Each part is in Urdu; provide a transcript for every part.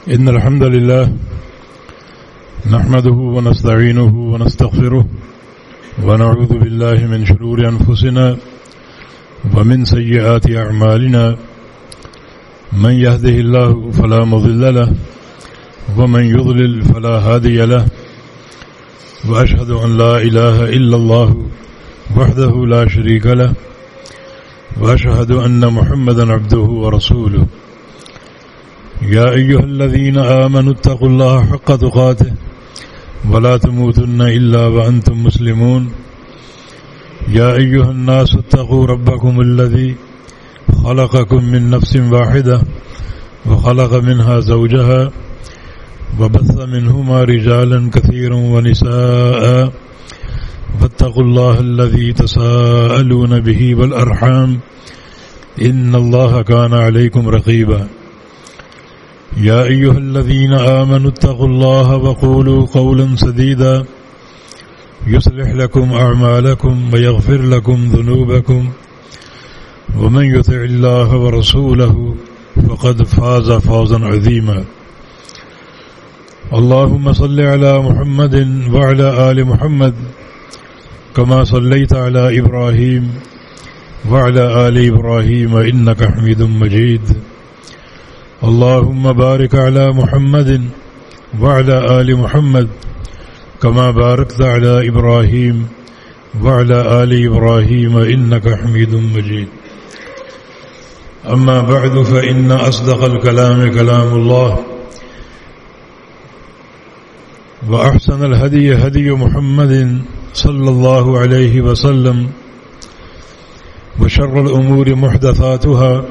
إن الحمد لله نحمده ونستعينه ونستغفره ونعوذ بالله من شرور أنفسنا ومن سيئات أعمالنا من يهده الله فلا مضل له ومن يضلل فلا هادي له وأشهد أن لا إله إلا الله وحده لا شريك له وأشهد أن محمدا عبده ورسوله يا أيها الذين آمنوا اتقوا الله حق تقاته ولا تموتن إلا وأنتم مسلمون يا أيها الناس اتقوا ربكم الذي خلقكم من نفس واحدة وخلق منها زوجها وبث منهما رجالا كثيرا ونساء واتقوا الله الذي تساءلون به والأرحام إن الله كان عليكم رقيبا يا أيها الذين آمنوا اتقوا الله وقولوا قولا سديدا يصلح لكم أعمالكم ويغفر لكم ذنوبكم ومن يطع الله ورسوله فقد فاز فوزا عظيما اللهم صل على محمد وعلى آل محمد كما صليت على إبراهيم وعلى آل إبراهيم إنك حميد مجيد اللهم بارك على محمد وعلى آل محمد كما باركت على إبراهيم وعلى آل إبراهيم إنك حميد مجيد أما بعد فإن أصدق الكلام كلام الله وأحسن الهدي هدي محمد صلى الله عليه وسلم وشر الأمور محدثاتها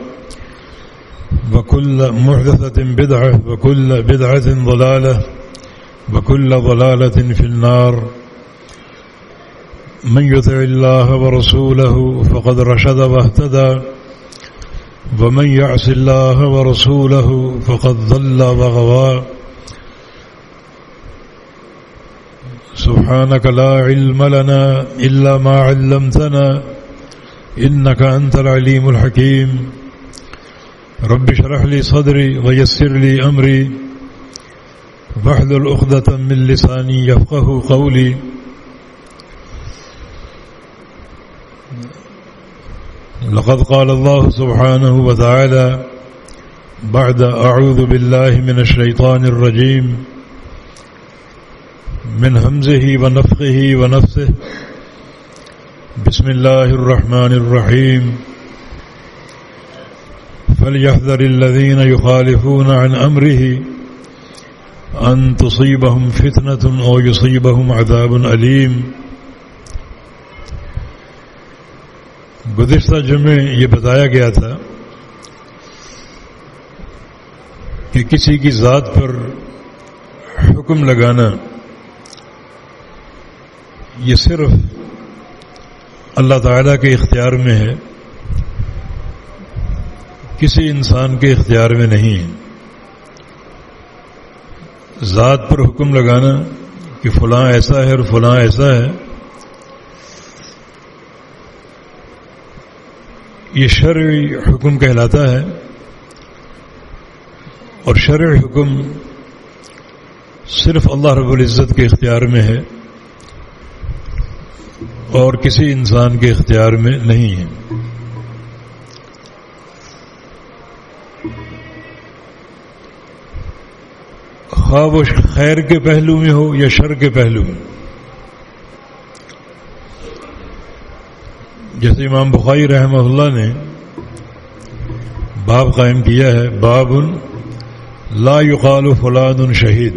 وكل محدثة بدعة وكل بدعة ضلالة وكل ضلالة في النار من يطع الله ورسوله فقد رشد واهتدى ومن يعص الله ورسوله فقد ضل وغوى سبحانك لا علم لنا إلا ما علمتنا إنك أنت العليم الحكيم رب اشرح لي صدري ويسر لي أمري واحلل عقدة من لساني يفقه قولي لقد قال الله سبحانه وتعالى بعد أعوذ بالله من الشيطان الرجيم من همزه ونفخه ونفثه بسم الله الرحمن الرحيم فليحذر الذين يخالفون عن أمره أن تصيبهم فتنة أو يصيبهم عذاب أليم. گزشتہ جمعے یہ بتایا گیا تھا کہ کسی کی ذات پر حکم لگانا یہ صرف اللہ تعالیٰ کے اختیار میں ہے، کسی انسان کے اختیار میں نہیں ہے. ذات پر حکم لگانا کہ فلاں ایسا ہے اور فلاں ایسا ہے، یہ شرعی حکم کہلاتا ہے، اور شرعی حکم صرف اللہ رب العزت کے اختیار میں ہے اور کسی انسان کے اختیار میں نہیں ہے. خواہ وہ خیر کے پہلو میں ہو یا شر کے پہلو میں. جیسے امام بخاری رحمہ اللہ نے باب قائم کیا ہے، باب لا یقال فلان شہید.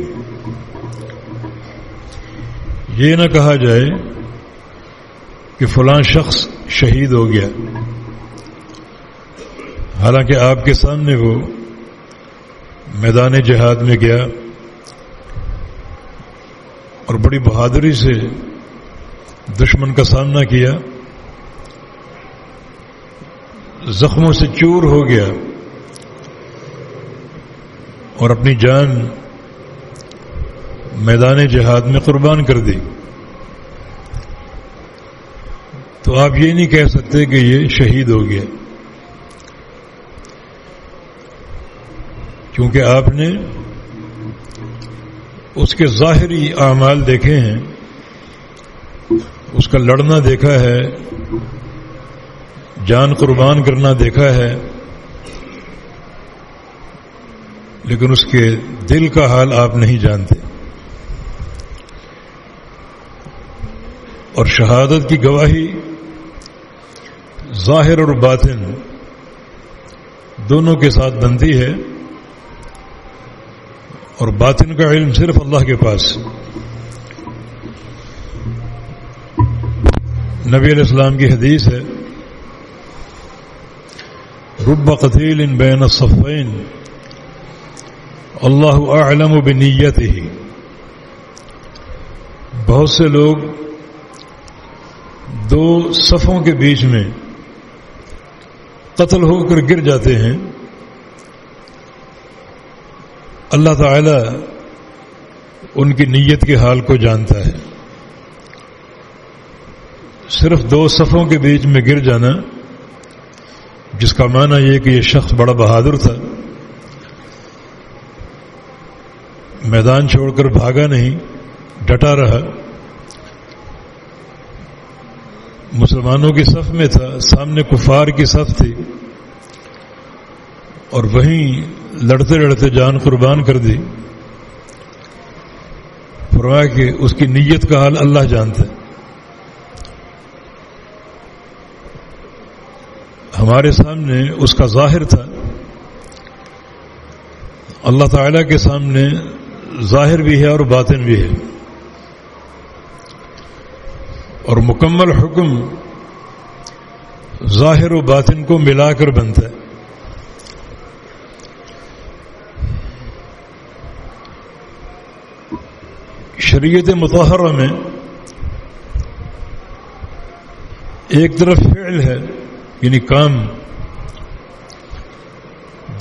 یہ نہ کہا جائے کہ فلاں شخص شہید ہو گیا، حالانکہ آپ کے سامنے وہ میدان جہاد میں گیا اور بڑی بہادری سے دشمن کا سامنا کیا، زخموں سے چور ہو گیا اور اپنی جان میدان جہاد میں قربان کر دی. تو آپ یہ نہیں کہہ سکتے کہ یہ شہید ہو گیا، کیونکہ آپ نے اس کے ظاہری اعمال دیکھے ہیں، اس کا لڑنا دیکھا ہے، جان قربان کرنا دیکھا ہے، لیکن اس کے دل کا حال آپ نہیں جانتے. اور شہادت کی گواہی ظاہر اور باطن دونوں کے ساتھ بنتی ہے، اور باطن کا علم صرف اللہ کے پاس. نبی علیہ السلام کی حدیث ہے، رب قتیل بین الصفین اللہ اعلم بنیتہ. بہت سے لوگ دو صفوں کے بیچ میں قتل ہو کر گر جاتے ہیں، اللہ تعالی ان کی نیت کے حال کو جانتا ہے. صرف دو صفوں کے بیچ میں گر جانا، جس کا معنی یہ کہ یہ شخص بڑا بہادر تھا، میدان چھوڑ کر بھاگا نہیں، ڈٹا رہا، مسلمانوں کی صف میں تھا، سامنے کفار کی صف تھی، اور وہیں لڑتے لڑتے جان قربان کر دی. فرمایا کہ اس کی نیت کا حال اللہ جانتا ہے. ہمارے سامنے اس کا ظاہر تھا، اللہ تعالیٰ کے سامنے ظاہر بھی ہے اور باطن بھی ہے، اور مکمل حکم ظاہر و باطن کو ملا کر بنتا ہے. شریعت مطہرہ میں ایک طرف فعل ہے یعنی کام،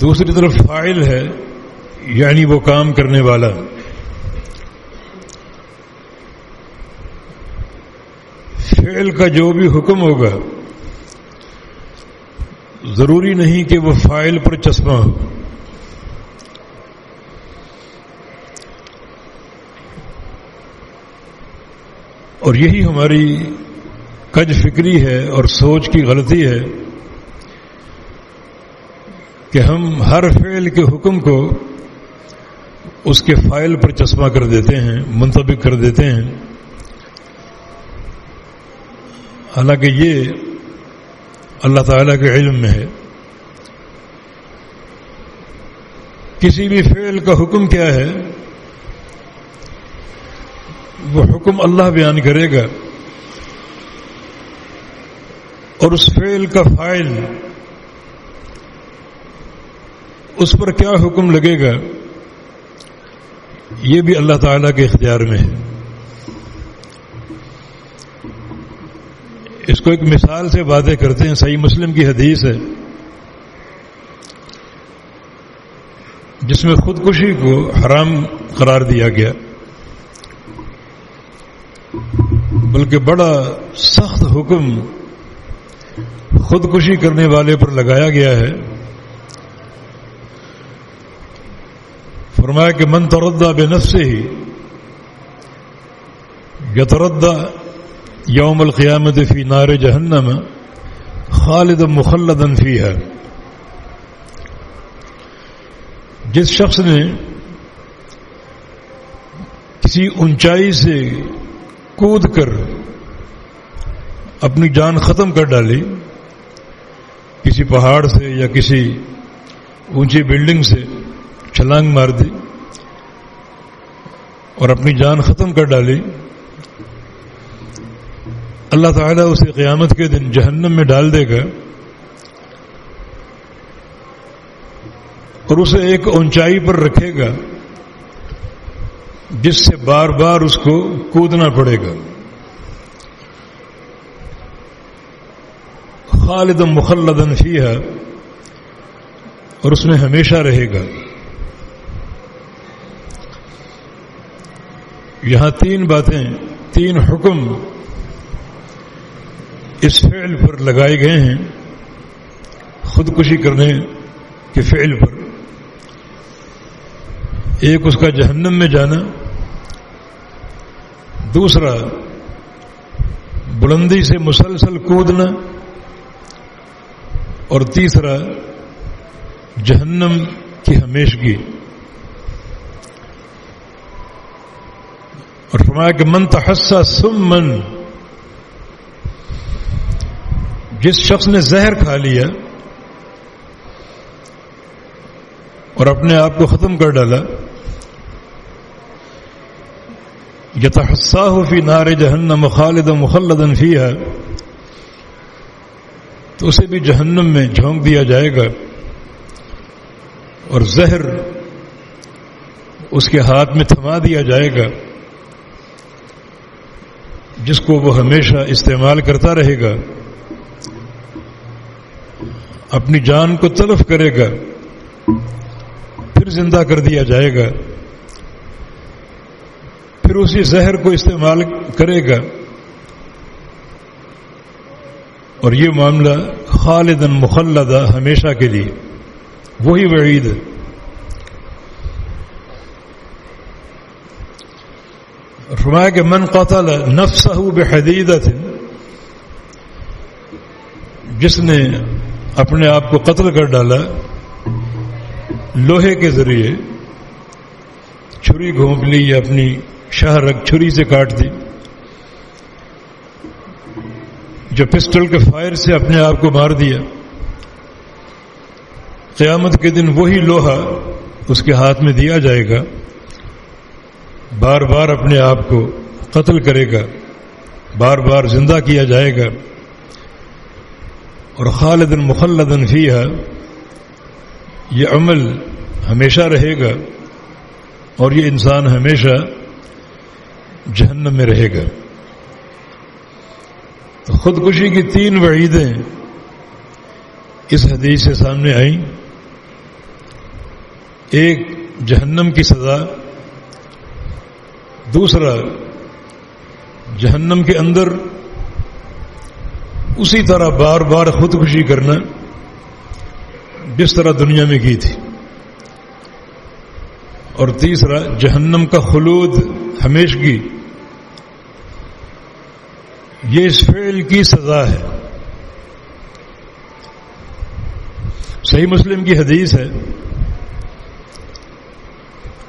دوسری طرف فاعل ہے یعنی وہ کام کرنے والا. فعل کا جو بھی حکم ہوگا ضروری نہیں کہ وہ فاعل پر چسپاں ہو. اور یہی ہماری کج فکری ہے اور سوچ کی غلطی ہے کہ ہم ہر فعل کے حکم کو اس کے فاعل پر چسپاں کر دیتے ہیں، منطبق کر دیتے ہیں، حالانکہ یہ اللہ تعالیٰ کے علم میں ہے. کسی بھی فعل کا حکم کیا ہے وہ حکم اللہ بیان کرے گا، اور اس فعل کا فاعل اس پر کیا حکم لگے گا یہ بھی اللہ تعالیٰ کے اختیار میں ہے. اس کو ایک مثال سے واضح کرتے ہیں. صحیح مسلم کی حدیث ہے جس میں خودکشی کو حرام قرار دیا گیا، بلکہ بڑا سخت حکم خودکشی کرنے والے پر لگایا گیا ہے. فرمایا کہ من تردى بنفسه يتردى يوم القيامة في نار جہنم خالدا مخلدا فيها. جس شخص نے کسی اونچائی سے کود کر اپنی جان ختم کر ڈالی، کسی پہاڑ سے یا کسی اونچی بلڈنگ سے چھلانگ مار دی اور اپنی جان ختم کر ڈالی، اللہ تعالیٰ اسے قیامت کے دن جہنم میں ڈال دے گا اور اسے ایک اونچائی پر رکھے گا جس سے بار بار اس کو کودنا پڑے گا. خالدا مخلدا فیہا، اور اس میں ہمیشہ رہے گا. یہاں تین باتیں، تین حکم اس فعل پر لگائے گئے ہیں، خودکشی کرنے کے فعل پر. ایک اس کا جہنم میں جانا، دوسرا بلندی سے مسلسل کودنا، اور تیسرا جہنم کی ہمیشگی۔ اور فرمایا کہ من تحسى سما، جس شخص نے زہر کھا لیا اور اپنے آپ کو ختم کر ڈالا، یتحساہ فی نار جہنم خالدا مخلدا فیہا، تو اسے بھی جہنم میں جھونک دیا جائے گا اور زہر اس کے ہاتھ میں تھما دیا جائے گا، جس کو وہ ہمیشہ استعمال کرتا رہے گا، اپنی جان کو تلف کرے گا، پھر زندہ کر دیا جائے گا، پھر اسی زہر کو استعمال کرے گا، اور یہ معاملہ خالداً مخلدہ، ہمیشہ کے لیے۔ وہی وعید ہے۔ فرمایا کہ من قتل نفسہ بحدیدۃ، جس نے اپنے آپ کو قتل کر ڈالا لوہے کے ذریعے، چھری گھونپ لی یا اپنی شاہ رگ چھری سے کاٹ دی، جو پسٹل کے فائر سے اپنے آپ کو مار دیا، قیامت کے دن وہی لوہا اس کے ہاتھ میں دیا جائے گا، بار بار اپنے آپ کو قتل کرے گا، بار بار زندہ کیا جائے گا، اور خالداً مخلداً فیہا، یہ عمل ہمیشہ رہے گا اور یہ انسان ہمیشہ جہنم میں رہے گا۔ تو خودکشی کی 3 وعیدیں اس حدیث سے سامنے آئیں۔ ایک جہنم کی سزا، دوسرا جہنم کے اندر اسی طرح بار بار خودکشی کرنا جس طرح دنیا میں کی تھی، اور تیسرا جہنم کا خلود، ہمیشگی، یہ اس فعل کی سزا ہے۔ صحیح مسلم کی حدیث ہے،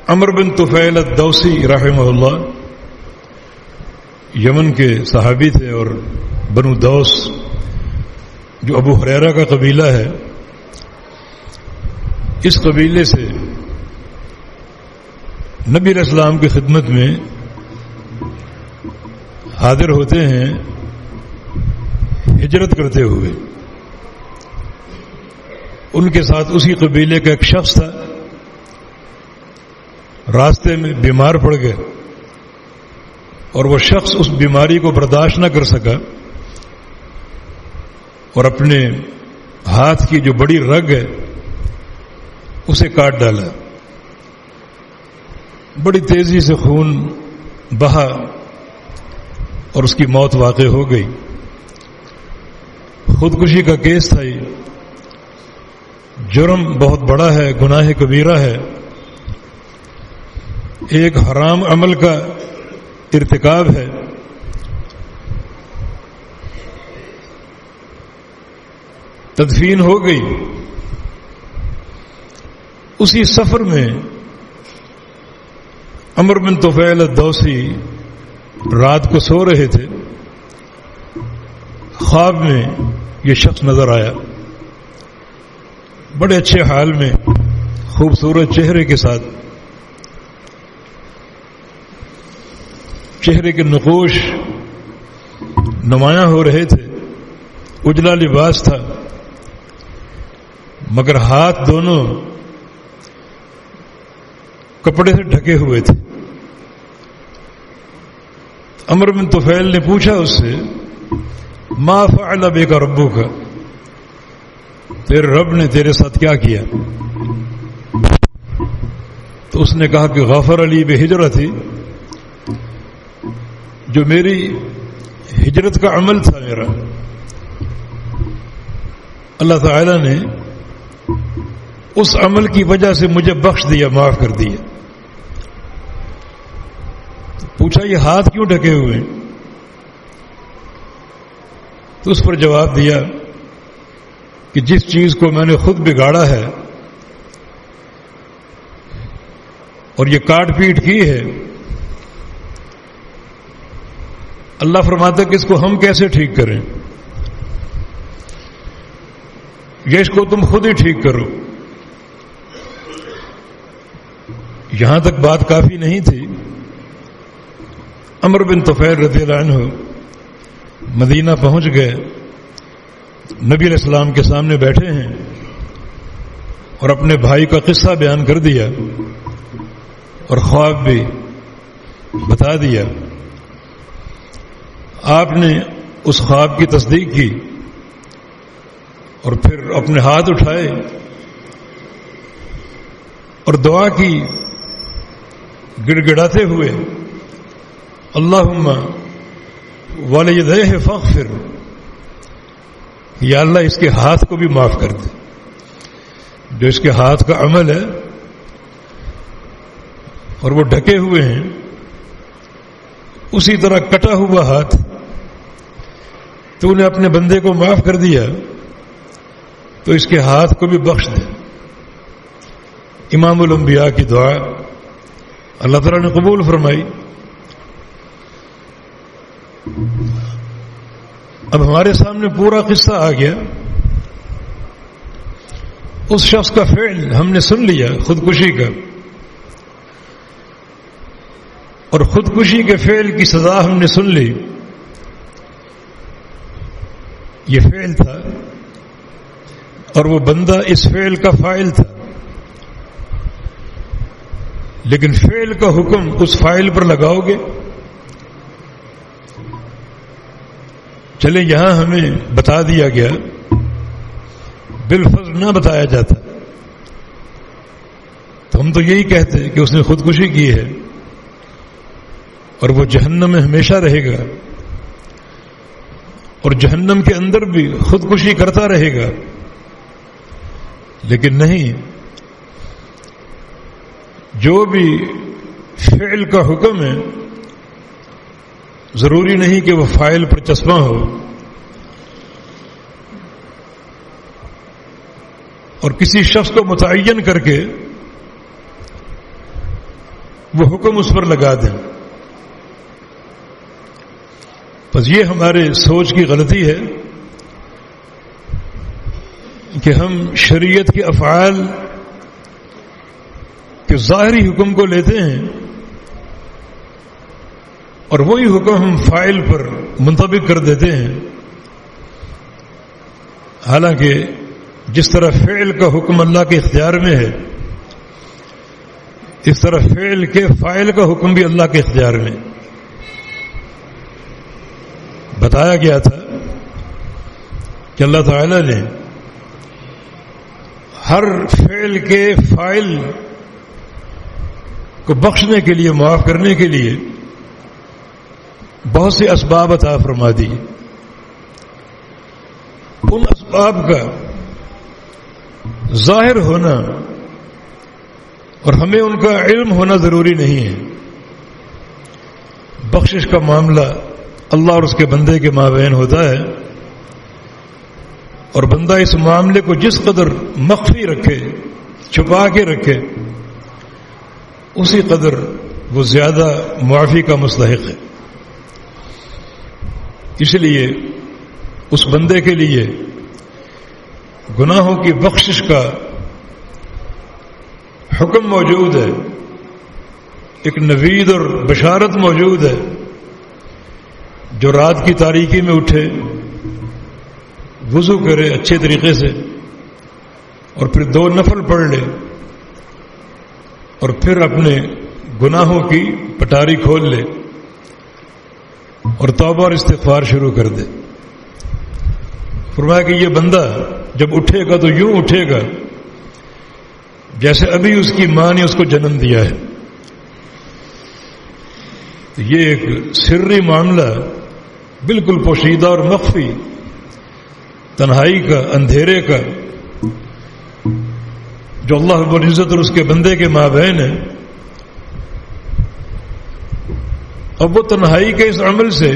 عمر بن طفیل الدوسی رحمہ اللہ، یمن کے صحابی تھے، اور بنو دوس جو ابو ہریرہ کا قبیلہ ہے، اس قبیلے سے نبی علیہ السلام کی خدمت میں حاضر ہوتے ہیں ہجرت کرتے ہوئے۔ ان کے ساتھ اسی قبیلے کا ایک شخص تھا، راستے میں بیمار پڑ گئے، اور وہ شخص اس بیماری کو برداشت نہ کر سکا اور اپنے ہاتھ کی جو بڑی رگ ہے اسے کاٹ ڈالا، بڑی تیزی سے خون بہا اور اس کی موت واقع ہو گئی۔ خودکشی کا کیس تھا، یہ جرم بہت بڑا ہے، گناہ کبیرہ ہے، ایک حرام عمل کا ارتکاب ہے۔ تدفین ہو گئی۔ اسی سفر میں عمر بن طفیل الدوسی رات کو سو رہے تھے، خواب میں یہ شخص نظر آیا، بڑے اچھے حال میں، خوبصورت چہرے کے ساتھ، چہرے کے نقوش نمایاں ہو رہے تھے، اجلا لباس تھا، مگر ہاتھ دونوں کپڑے سے ڈھکے ہوئے تھے۔ عمر بن طفیل نے پوچھا اس سے، ما فعل بک ربک، تیرے رب نے تیرے ساتھ کیا کیا؟ تو اس نے کہا کہ غفر لی بہجرتی، جو میری ہجرت کا عمل تھا میرا، اللہ تعالی نے اس عمل کی وجہ سے مجھے بخش دیا، معاف کر دیا۔ پوچھا یہ ہاتھ کیوں ڈھکے ہوئے ہیں؟ تو اس پر جواب دیا کہ جس چیز کو میں نے خود بگاڑا ہے اور یہ کاٹ پیٹ کی ہے، اللہ فرماتا ہے کہ اس کو ہم کیسے ٹھیک کریں؟ یہ اس کو تم خود ہی ٹھیک کرو۔ یہاں تک بات کافی نہیں تھی، عمر بن طفیل رضی اللہ عنہ مدینہ پہنچ گئے، نبی علیہ السلام کے سامنے بیٹھے ہیں اور اپنے بھائی کا قصہ بیان کر دیا اور خواب بھی بتا دیا۔ آپ نے اس خواب کی تصدیق کی اور پھر اپنے ہاتھ اٹھائے اور دعا کی گڑ گڑاتے ہوئے، اللہم والیدیہ فاغفر، یا اللہ اس کے ہاتھ کو بھی معاف کر دے، جو اس کے ہاتھ کا عمل ہے اور وہ ڈھکے ہوئے ہیں، اسی طرح کٹا ہوا ہاتھ تو نے اپنے بندے کو معاف کر دیا تو اس کے ہاتھ کو بھی بخش دے۔ امام الانبیاء کی دعا اللہ تعالیٰ نے قبول فرمائی۔ اب ہمارے سامنے پورا قصہ آ گیا، اس شخص کا فعل ہم نے سن لیا خودکشی کا، اور خودکشی کے فعل کی سزا ہم نے سن لی۔ یہ فعل تھا اور وہ بندہ اس فعل کا فاعل تھا، لیکن فعل کا حکم اس فاعل پر لگاؤ گے؟ چلے یہاں ہمیں بتا دیا گیا، بالفظ نہ بتایا جاتا تو ہم تو یہی کہتے کہ اس نے خودکشی کی ہے اور وہ جہنم میں ہمیشہ رہے گا اور جہنم کے اندر بھی خودکشی کرتا رہے گا، لیکن نہیں، جو بھی فعل کا حکم ہے ضروری نہیں کہ وہ فاعل پر چسپاں ہو، اور کسی شخص کو متعین کر کے وہ حکم اس پر لگا دیں۔ بس یہ ہمارے سوچ کی غلطی ہے کہ ہم شریعت کے افعال کے ظاہری حکم کو لیتے ہیں اور وہی حکم ہم فاعل پر منطبق کر دیتے ہیں، حالانکہ جس طرح فعل کا حکم اللہ کے اختیار میں ہے، اس طرح فعل کے فاعل کا حکم بھی اللہ کے اختیار میں۔ بتایا گیا تھا کہ اللہ تعالی نے ہر فعل کے فاعل کو بخشنے کے لیے، معاف کرنے کے لیے بہت سے اسباب عطا فرما دی۔ ان اسباب کا ظاہر ہونا اور ہمیں ان کا علم ہونا ضروری نہیں ہے۔ بخشش کا معاملہ اللہ اور اس کے بندے کے مابین ہوتا ہے، اور بندہ اس معاملے کو جس قدر مخفی رکھے، چھپا کے رکھے، اسی قدر وہ زیادہ معافی کا مستحق ہے۔ اس لیے اس بندے کے لیے گناہوں کی بخشش کا حکم موجود ہے، ایک نوید اور بشارت موجود ہے۔ جو رات کی تاریکی میں اٹھے، وضو کرے اچھے طریقے سے اور پھر 2 نفل پڑھ لے اور پھر اپنے گناہوں کی پٹاری کھول لے اور توبہ اور استغفار شروع کر دے۔ فرمایا کہ یہ بندہ جب اٹھے گا تو یوں اٹھے گا جیسے ابھی اس کی ماں نے اس کو جنم دیا ہے۔ یہ ایک سری معاملہ، بالکل پوشیدہ اور مخفی، تنہائی کا، اندھیرے کا، جو اللہ رب العزت اور اس کے بندے کے مابین ہے، اب وہ تنہائی کے اس عمل سے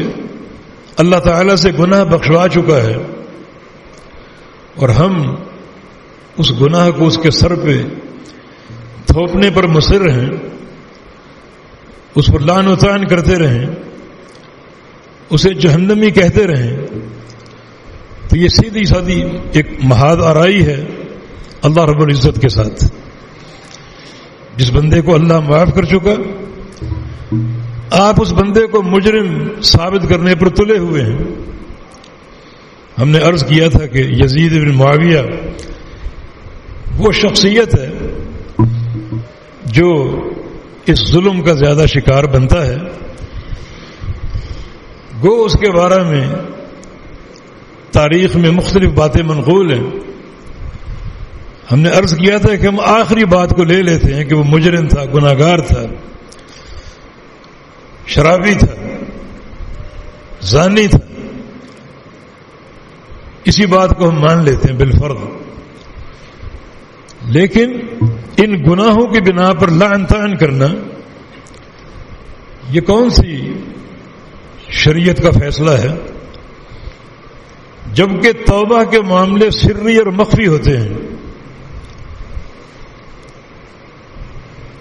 اللہ تعالیٰ سے گناہ بخشوا چکا ہے، اور ہم اس گناہ کو اس کے سر پہ تھوپنے پر مصر ہیں، اس پر لعن و طعن کرتے رہیں، اسے جہنمی کہتے رہیں، تو یہ سیدھی سادی ایک محاذ آرائی ہے اللہ رب العزت کے ساتھ۔ جس بندے کو اللہ معاف کر چکا، آپ اس بندے کو مجرم ثابت کرنے پر تلے ہوئے ہیں۔ ہم نے عرض کیا تھا کہ یزید بن معاویہ وہ شخصیت ہے جو اس ظلم کا زیادہ شکار بنتا ہے، گو اس کے بارے میں تاریخ میں مختلف باتیں منقول ہیں۔ ہم نے عرض کیا تھا کہ ہم آخری بات کو لے لیتے ہیں کہ وہ مجرم تھا، گناہگار تھا، شرابی تھا، زانی تھا، اسی بات کو ہم مان لیتے ہیں بالفرض۔ لیکن ان گناہوں کی بنا پر لعن طعن کرنا، یہ کون سی شریعت کا فیصلہ ہے؟ جبکہ توبہ کے معاملے سری اور مخفی ہوتے ہیں۔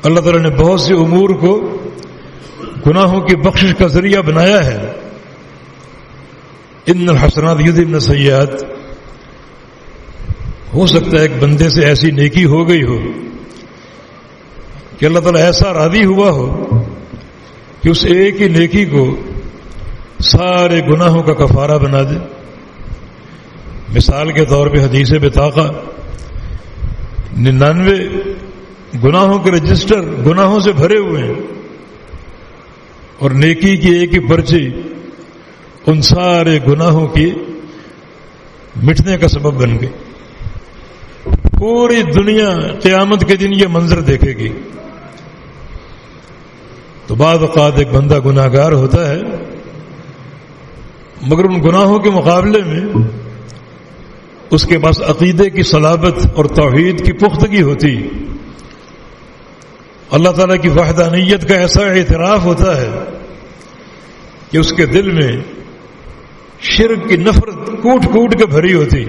اللہ تعالیٰ نے بہت سے امور کو گناہوں کی بخشش کا ذریعہ بنایا ہے۔ ان الحسنات یذھبن السیئات، ہو سکتا ہے ایک بندے سے ایسی نیکی ہو گئی ہو کہ اللہ تعالیٰ ایسا راضی ہوا ہو کہ اس ایک ہی نیکی کو سارے گناہوں کا کفارہ بنا دے۔ مثال کے طور پہ حدیث بطاقہ، 99 گناہوں کے رجسٹر گناہوں سے بھرے ہوئے ہیں، اور نیکی کی ایک ہی پرچی ان سارے گناہوں کی مٹنے کا سبب بن گئی۔ پوری دنیا قیامت کے دن یہ منظر دیکھے گی۔ تو بعض اوقات ایک بندہ گناہگار ہوتا ہے، مگر ان گناہوں کے مقابلے میں اس کے پاس عقیدے کی صلابت اور توحید کی پختگی ہوتی، اللہ تعالیٰ کی وحدانیت کا ایسا اعتراف ہوتا ہے کہ اس کے دل میں شرک کی نفرت کوٹ کوٹ کے بھری ہوتی،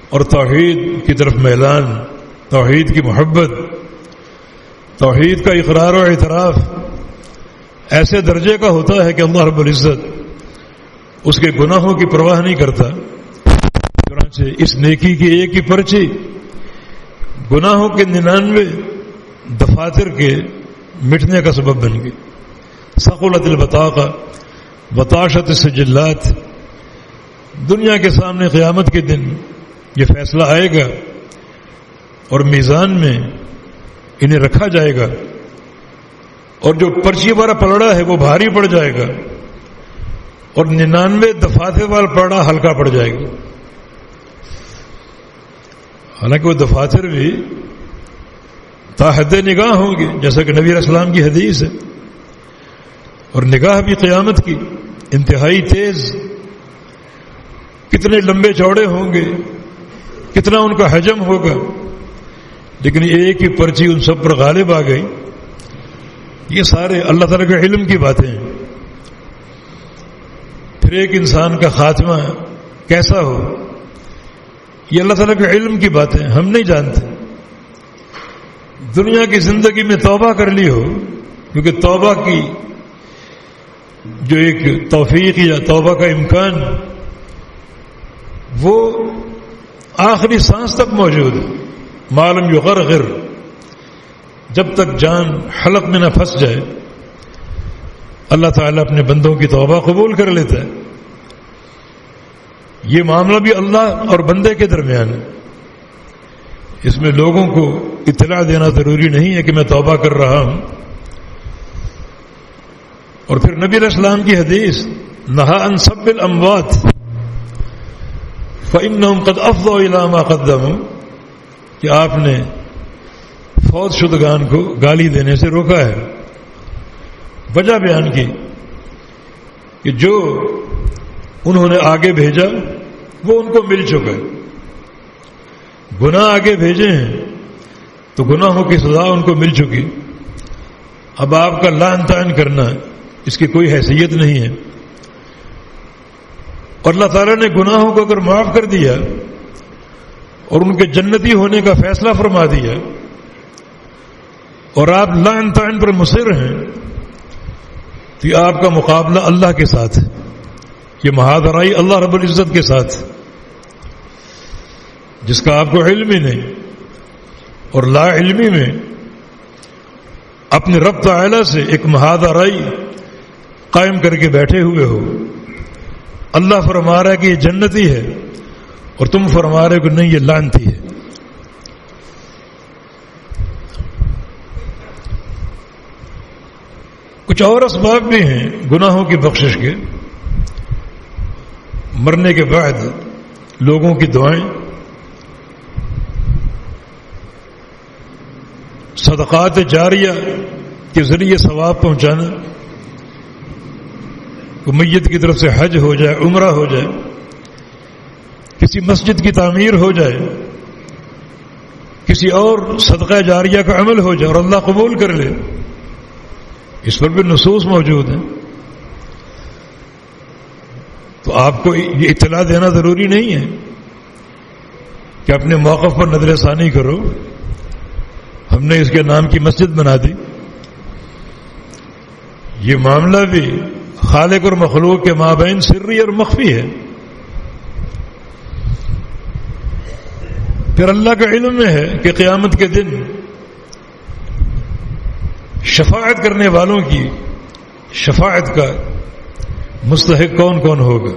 اور توحید کی طرف میلان، توحید کی محبت، توحید کا اقرار و اعتراف ایسے درجے کا ہوتا ہے کہ اللہ رب العزت اس کے گناہوں کی پرواہ نہیں کرتا۔ چنانچہ اس نیکی کی ایک ہی پرچی گناہوں کے 99 دفاتر کے مٹنے کا سبب بن گئی۔ ثقلت البطاقہ بطاشت السجلات، دنیا کے سامنے قیامت کے دن یہ فیصلہ آئے گا اور میزان میں انہیں رکھا جائے گا، اور جو پرچی والا پلڑا ہے وہ بھاری پڑ جائے گا، اور 99 دفاتر والا پلڑا ہلکا پڑ جائے گا۔ حالانکہ وہ دفاتر بھی تا حد نگاہ ہوں گے، جیسا کہ نبی علیہ السلام کی حدیث ہے، اور نگاہ بھی قیامت کی انتہائی تیز، کتنے لمبے چوڑے ہوں گے، کتنا ان کا حجم ہوگا، لیکن ایک ہی پرچی ان سب پر غالب آ گئی۔ یہ سارے اللہ تعالیٰ کے علم کی باتیں ہیں۔ پھر ایک انسان کا خاتمہ کیسا ہو، یہ اللہ تعالیٰ کے علم کی باتیں ہم نہیں جانتے۔ دنیا کی زندگی میں توبہ کر لی ہو، کیونکہ توبہ کی جو ایک توفیق یا توبہ کا امکان وہ آخری سانس تک موجود ہے، معلوم یغرغر، جب تک جان حلق میں نہ پھنس جائے اللہ تعالیٰ اپنے بندوں کی توبہ قبول کر لیتا ہے۔ یہ معاملہ بھی اللہ اور بندے کے درمیان ہے، اس میں لوگوں کو اطلاع دینا ضروری نہیں ہے کہ میں توبہ کر رہا ہوں۔ اور پھر نبی علیہ السلام کی حدیث، نہا عن سب الاموات فإنهم قد افضوا الى ما قدموا، کہ آپ نے فوت شدگان کو گالی دینے سے روکا ہے۔ وجہ بیان کی کہ جو انہوں نے آگے بھیجا وہ ان کو مل چکا ہے، گناہ آگے بھیجے ہیں تو گناہوں کی سزا ان کو مل چکی، اب آپ کا لعن طعن کرنا اس کی کوئی حیثیت نہیں ہے. اور اللہ تعالیٰ نے گناہوں کو اگر معاف کر دیا اور ان کے جنتی ہونے کا فیصلہ فرما دیا اور آپ لعن طعن پر مصر ہیں تو آپ کا مقابلہ اللہ کے ساتھ ہے. یہ محاذرائی اللہ رب العزت کے ساتھ جس کا آپ کو علم ہی نہیں اور لا علمی میں اپنے رب تعالی سے ایک محاذرائی قائم کر کے بیٹھے ہوئے ہو. اللہ فرما رہا ہے کہ یہ جنتی ہے اور تم فرما رہے ہو کہ نہیں یہ لعنتی ہے. کچھ اور اسباب بھی ہیں گناہوں کی بخشش کے. مرنے کے بعد لوگوں کی دعائیں، صدقات جاریہ کے ذریعے ثواب پہنچانا، کہ میت کی طرف سے حج ہو جائے، عمرہ ہو جائے، کسی مسجد کی تعمیر ہو جائے، کسی اور صدقہ جاریہ کا عمل ہو جائے اور اللہ قبول کر لے. اس پر بھی نصوص موجود ہیں. تو آپ کو یہ اطلاع دینا ضروری نہیں ہے کہ اپنے موقف پر نظر ثانی کرو ہم نے اس کے نام کی مسجد بنا دی. یہ معاملہ بھی خالق اور مخلوق کے مابین سری اور مخفی ہے. پھر اللہ کا علم میں ہے کہ قیامت کے دن شفاعت کرنے والوں کی شفاعت کا مستحق کون کون ہوگا.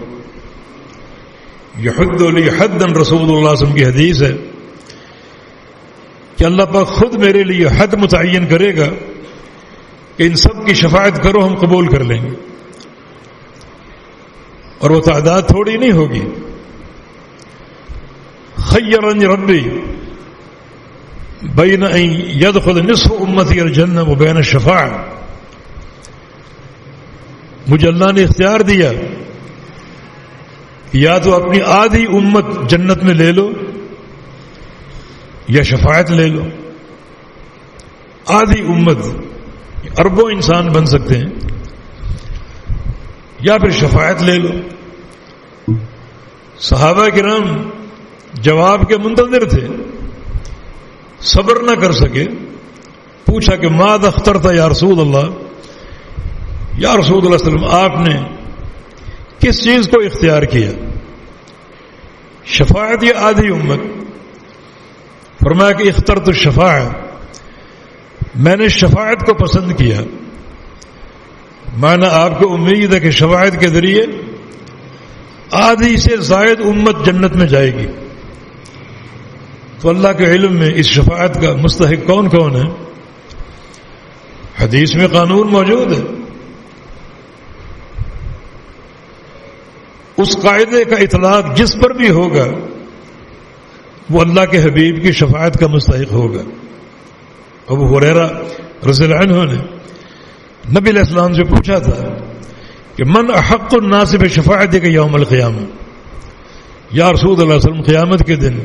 یحد لی حدا رسول اللہ صلی اللہ علیہ وسلم کی حدیث ہے کہ اللہ پاک خود میرے لیے حد متعین کرے گا کہ ان سب کی شفاعت کرو، ہم قبول کر لیں گے. اور وہ تعداد تھوڑی نہیں ہوگی. خیرنی ربی بین ان یدخل نصف امتی الجنہ وبین الشفاعہ. مجھے اللہ نے اختیار دیا یا تو اپنی آدھی امت جنت میں لے لو یا شفاعت لے لو. آدھی امت اربوں انسان بن سکتے ہیں، یا پھر شفاعت لے لو. صحابہ کرام جواب کے منتظر تھے، صبر نہ کر سکے. پوچھا کہ ماذا اخترت یا رسول اللہ، یا رسول اللہ صلی اللہ علیہ وسلم آپ نے کس چیز کو اختیار کیا، شفاعت یا آدھی امت؟ فرمایا کہ اخترت الشفاعت، میں نے شفاعت کو پسند کیا. مانا آپ کو امید ہے کہ شفاعت کے ذریعے آدھی سے زائد امت جنت میں جائے گی. تو اللہ کے علم میں اس شفاعت کا مستحق کون کون ہے. حدیث میں قانون موجود ہے. اس قاعدے کا اطلاق جس پر بھی ہوگا وہ اللہ کے حبیب کی شفاعت کا مستحق ہوگا. ابو ہریرہ رضی اللہ عنہ نے نبی علیہ السلام سے پوچھا تھا کہ من احق الناس بشفاعتک یوم القیامہ، یا رسول اللہ صلی اللہ علیہ وسلم قیامت کے دن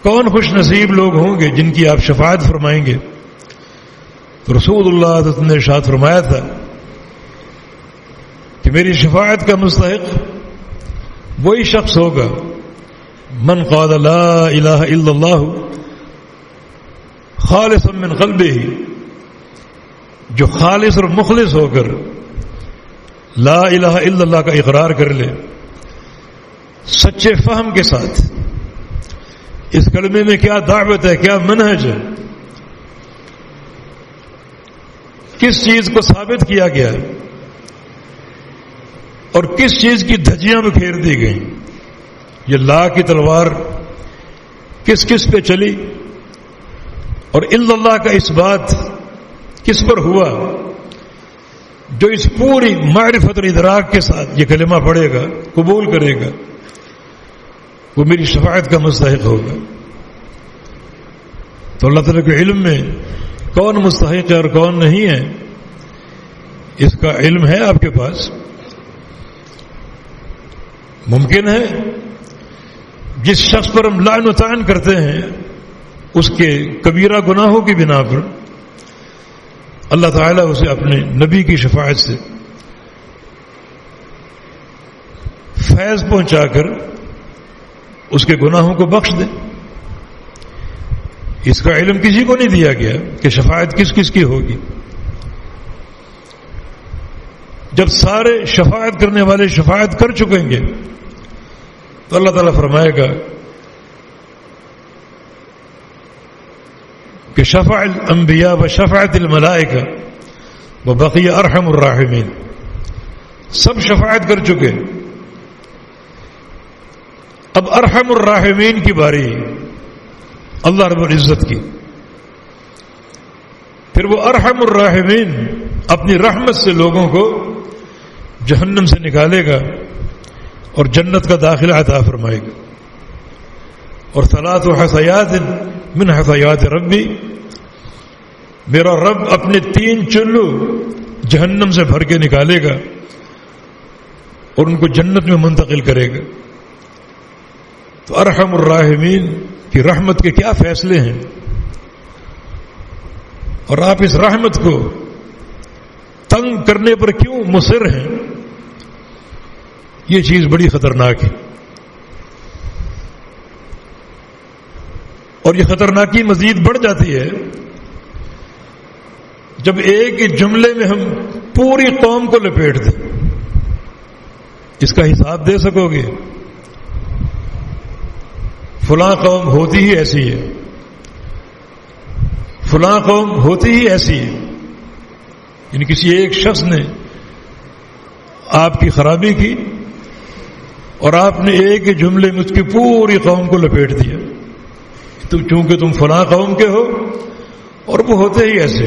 کون خوش نصیب لوگ ہوں گے جن کی آپ شفاعت فرمائیں گے؟ تو رسول اللہ صلی اللہ علیہ وسلم نے ارشاد فرمایا تھا کہ میری شفاعت کا مستحق وہی شخص ہوگا من قال لا الہ الا اللہ خالصا من قلبہ، جو خالص اور مخلص ہو کر لا الہ الا اللہ کا اقرار کر لے، سچے فہم کے ساتھ. اس کلمے میں کیا دعوت ہے، کیا منہج ہے، کس چیز کو ثابت کیا گیا اور کس چیز کی دھجیاں بکھیر دی گئیں. یہ لا کی تلوار کس کس پہ چلی اور الا اللہ کا اس بات کس پر ہوا. جو اس پوری معرفت اور ادراک کے ساتھ یہ کلمہ پڑھے گا، قبول کرے گا، وہ میری شفاعت کا مستحق ہوگا. تو اللہ تعالیٰ کے علم میں کون مستحق ہے اور کون نہیں ہے اس کا علم ہے آپ کے پاس. ممکن ہے جس شخص پر ہم لعن و طعن کرتے ہیں اس کے کبیرہ گناہوں کی بنا پر اللہ تعالیٰ اسے اپنے نبی کی شفاعت سے فیض پہنچا کر اس کے گناہوں کو بخش دے. اس کا علم کسی کو نہیں دیا گیا کہ شفاعت کس کس کی ہوگی. جب سارے شفاعت کرنے والے شفاعت کر چکیں گے تو اللہ تعالیٰ فرمائے گا کہ شفع الانبیاء و شفاعت الملائکہ و بقی ارحم الراحمین. سب شفاعت کر چکے، اب ارحم الراحمین کی باری اللہ رب العزت کی. پھر وہ ارحم الراحمین اپنی رحمت سے لوگوں کو جہنم سے نکالے گا اور جنت کا داخلہ عطا فرمائے گا. اور ثلاث حثیات من حثیات ربی، میرا رب اپنے 3 چلو جہنم سے بھر کے نکالے گا اور ان کو جنت میں منتقل کرے گا. تو ارحم الراحمین کی رحمت کے کیا فیصلے ہیں، اور آپ اس رحمت کو تنگ کرنے پر کیوں مصر ہیں، یہ چیز بڑی خطرناک ہے. اور یہ خطرناکی مزید بڑھ جاتی ہے جب ایک ہی جملے میں ہم پوری قوم کو لپیٹ دیں. اس کا حساب دے سکو گے؟ فلاں قوم ہوتی ہی ایسی ہے، فلاں قوم ہوتی ہی ایسی ہے. یعنی کسی ایک شخص نے آپ کی خرابی کی اور آپ نے ایک ہی جملے میں اس کی پوری قوم کو لپیٹ دیا. تو چونکہ تم فلاں قوم کے ہو اور وہ ہوتے ہی ایسے.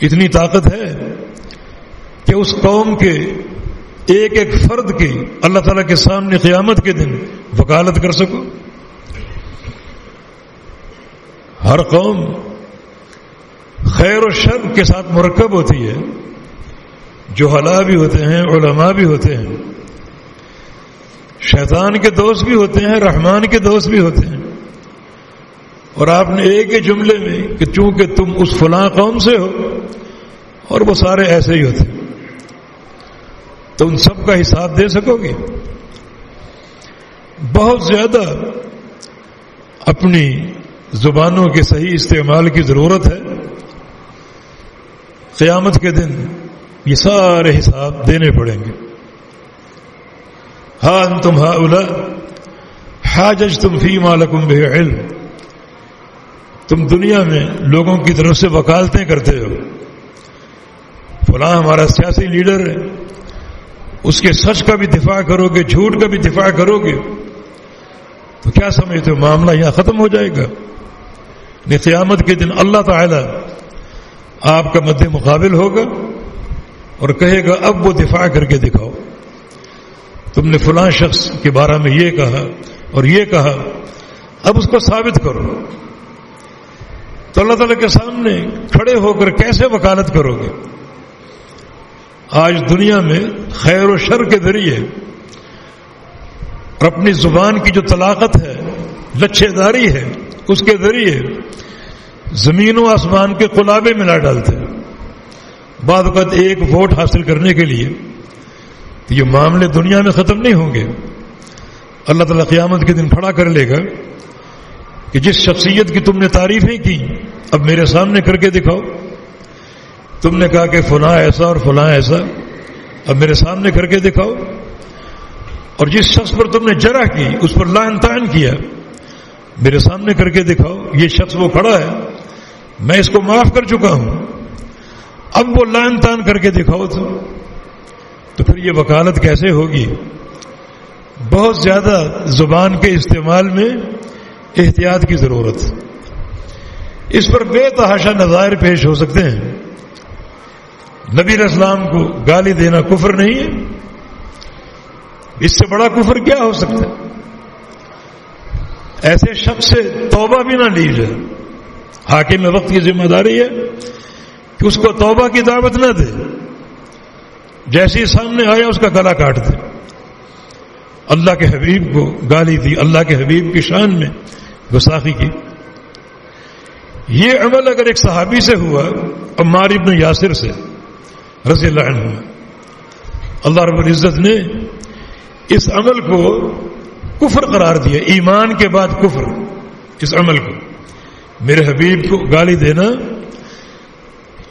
اتنی طاقت ہے کہ اس قوم کے ایک ایک فرد کی اللہ تعالیٰ کے سامنے قیامت کے دن وکالت کر سکو. ہر قوم خیر و شر کے ساتھ مرکب ہوتی ہے. جہلاء بھی ہوتے ہیں، علماء بھی ہوتے ہیں، شیطان کے دوست بھی ہوتے ہیں، رحمان کے دوست بھی ہوتے ہیں. اور آپ نے ایک ہی جملے میں کہ چونکہ تم اس فلاں قوم سے ہو اور وہ سارے ایسے ہی ہوتے ہیں، تو ان سب کا حساب دے سکو گے؟ بہت زیادہ اپنی زبانوں کے صحیح استعمال کی ضرورت ہے. قیامت کے دن یہ سارے حساب دینے پڑیں گے. ہاں انتم ہؤلاء حاججتم فیما لکم بہ علم، تم دنیا میں لوگوں کی طرف سے وکالتیں کرتے ہو. فلاں ہمارا سیاسی لیڈر ہے، اس کے سچ کا بھی دفاع کرو گے، جھوٹ کا بھی دفاع کرو گے، تو کیا سمجھتے ہو معاملہ یہاں ختم ہو جائے گا؟ قیامت کے دن اللہ تعالی آپ کا مد مقابل ہوگا اور کہے گا اب وہ دفاع کر کے دکھاؤ. تم نے فلاں شخص کے بارے میں یہ کہا اور یہ کہا، اب اس کو ثابت کرو. تو اللہ تعالیٰ کے سامنے کھڑے ہو کر کیسے وکالت کرو گے؟ آج دنیا میں خیر و شر کے ذریعے اور اپنی زبان کی جو طلاقت ہے، لچھے داری ہے، اس کے ذریعے زمین و آسمان کے قلابے ملا ڈالتے ہیں. بعض اوقات ایک ووٹ حاصل کرنے کے لیے تو یہ معاملے دنیا میں ختم نہیں ہوں گے. اللہ تعالیٰ قیامت کے دن کھڑا کر لے گا کہ جس شخصیت کی تم نے تعریفیں کی اب میرے سامنے کر کے دکھاؤ. تم نے کہا کہ فلاں ایسا اور فلاں ایسا، اب میرے سامنے کر کے دکھاؤ. اور جس شخص پر تم نے جرح کی، اس پر لعن طعن کیا، میرے سامنے کر کے دکھاؤ. یہ شخص وہ کھڑا ہے، میں اس کو معاف کر چکا ہوں، اب وہ لعن طعن کر کے دکھاؤ. تو پھر یہ وکالت کیسے ہوگی؟ بہت زیادہ زبان کے استعمال میں احتیاط کی ضرورت. اس پر بے تحاشا نظائر پیش ہو سکتے ہیں. نبی علیہ السلام کو گالی دینا کفر نہیں ہے؟ اس سے بڑا کفر کیا ہو سکتا ہے؟ ایسے شخص سے توبہ بھی نہ لی جائے. حاکم وقت کی ذمہ داری ہے کہ اس کو توبہ کی دعوت نہ دے، جیسے ہی سامنے آیا اس کا گلا کاٹ دے. اللہ کے حبیب کو گالی دی، اللہ کے حبیب کی شان میں گستاخی کی. یہ عمل اگر ایک صحابی سے ہوا عمار ابن یاسر سے رضی اللہ عنہ، اللہ رب العزت نے اس عمل کو کفر قرار دیا، ایمان کے بعد کفر، اس عمل کو میرے حبیب کو گالی دینا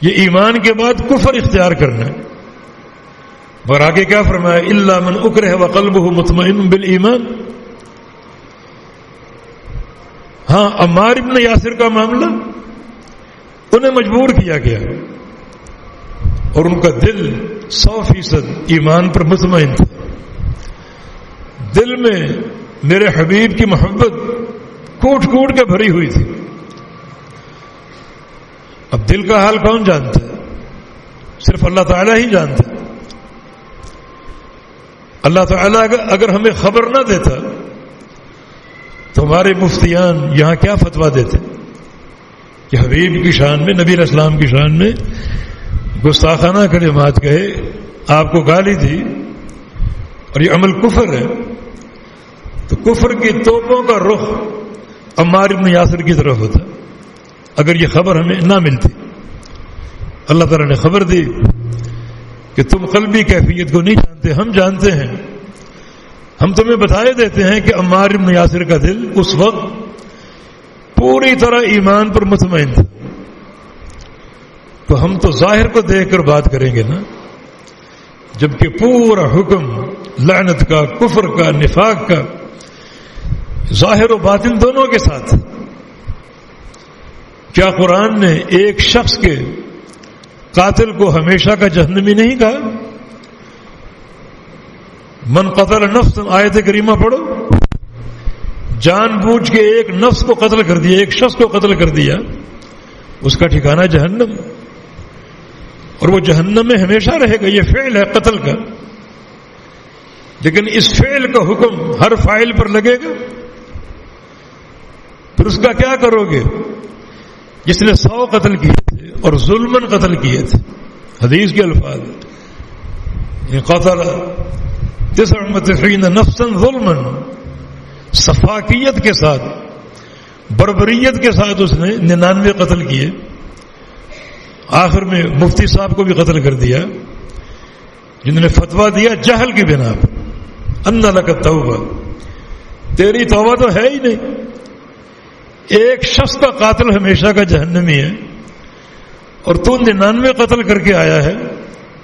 یہ ایمان کے بعد کفر اختیار کرنا ہے۔ اور آگے کیا فرمایا؟ الا من اکرہ وقلبہ مطمئن بالایمان۔ ہاں عمار ابن یاسر کا معاملہ انہیں مجبور کیا گیا اور ان کا دل 100% ایمان پر مطمئن تھا، دل میں میرے حبیب کی محبت کوٹ کوٹ کے بھری ہوئی تھی۔ اب دل کا حال کون جانتا ہے؟ صرف اللہ تعالیٰ ہی جانتا ہے۔ اللہ تعالیٰ اگر ہمیں خبر نہ دیتا تو ہمارے مفتیان یہاں کیا فتویٰ دیتے کہ حبیب کی شان میں، نبی علیہ السلام کی شان میں گستاخانہ کلمات کہے، آپ کو گالی دی اور یہ عمل کفر ہے، تو کفر کی توپوں کا رخ عمار ابن یاسر کی طرف ہوتا اگر یہ خبر ہمیں نہ ملتی۔ اللہ تعالیٰ نے خبر دی کہ تم قلبی کیفیت کو نہیں جانتے، ہم جانتے ہیں، ہم تمہیں بتائے دیتے ہیں کہ عمار ابن یاسر کا دل اس وقت پوری طرح ایمان پر مطمئن تھا، تو ہم تو ظاہر کو دیکھ کر بات کریں گے نا، جبکہ پورا حکم لعنت کا، کفر کا، نفاق کا ظاہر و باطن دونوں کے ساتھ۔ کیا قرآن نے ایک شخص کے قاتل کو ہمیشہ کا جہنمی نہیں کہا؟ من قتل نفس، آیت کریمہ پڑھو، جان بوجھ کے ایک نفس کو قتل کر دیا، ایک شخص کو قتل کر دیا، اس کا ٹھکانہ جہنم، اور وہ جہنم میں ہمیشہ رہے گا۔ یہ فعل ہے قتل کا، لیکن اس فعل کا حکم ہر فاعل پر لگے گا، پھر اس کا کیا کرو گے؟ جس نے 100 قتل کیے تھے اور ظلمن قتل کیے تھے، حدیث کے الفاظ، یہ قتل 99 نفسا ظلمن، سفاکیت کے ساتھ، بربریت کے ساتھ اس نے 99 قتل کیے، آخر میں مفتی صاحب کو بھی قتل کر دیا، جنہوں نے فتویٰ دیا جہل کی بنا پر، ان لک توبہ، تیری توبہ تو ہے ہی نہیں، ایک شخص کا قاتل ہمیشہ کا جہنمی ہے اور تو 99 قتل کر کے آیا ہے،